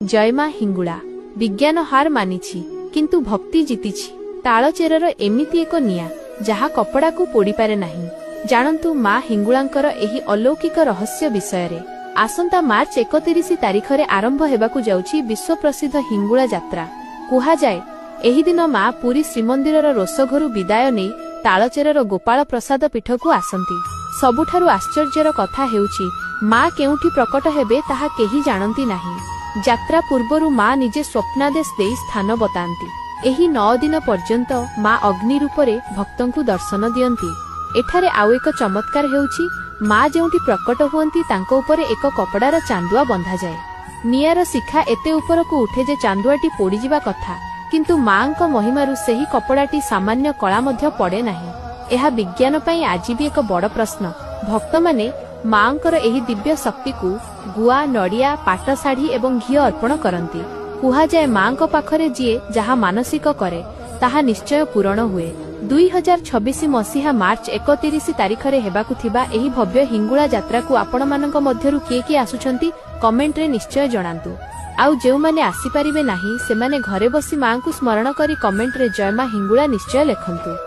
जय मां हिंगुला विज्ञान हार मानिछि किंतु भक्ति जीतिछि। तालचेरर एमिति एक निया जहा कपड़ा को पोड़ी पारे नाही। जानंतु मां हिंगुलांकर एही अलौकिक रहस्य विषय रे। आसंता मार्च 31 तारिख रे आरंभ हेबाकु जाउछि विश्व प्रसिद्ध हिंगुला यात्रा। कुहा जाय एही दिन मां पुरी श्रीमंदिरर रोषघरु विदाय नै तालचेरर गोपाल प्रसाद पीठ को आसंती। सबुठारु आश्चर्यर कथा हेउछि मां केउठी प्रकट हेबे ताहा केही जानंती नाही। यात्रा पूर्वरु मां निजे स्वप्नादेश दे स्थान बतांती। एही 9 दिन पर्यंत मां अग्नि रूपरे भक्तंकु दर्शन दियंती। एठारे आउ एक चमत्कार हेउछि मां जेउठी प्रकट हुअंती तांको उपरे एक कपड़ार चांदुआ बंधा जाए। नियार शिखा एते उपरकु उठे जे चांदुआटी पोड़ी जिबा कथा, किंतु मांक महिमारु सेही कपड़ाटी सामान्य कला मध्य पड़े नाही। एहा विज्ञान पई आज भी एक बड़ प्रश्न। भक्त माने मांकर एही दिव्य शक्ति को गुआ नड़िया पाट शाढ़ी एवं घी अर्पण करती। कुहा जाए मांक पाखरे जिए जहा मानसिक करे ताहा निश्चय पूरण हुए। 2026 मसीहा मार्च 31 तारिख रे हेबाकु थिबा एही भव्य हिंगुला यात्रा को आपण मानक मध्यरु किए आसुछंती कमेंट रे निश्चय जणांतु। आउ जेउ माने आसी परिबे नाही से माने घरे बसी मां को स्मरण करी कमेंट रे जय मां हिंगुला निश्चय लेखंतु।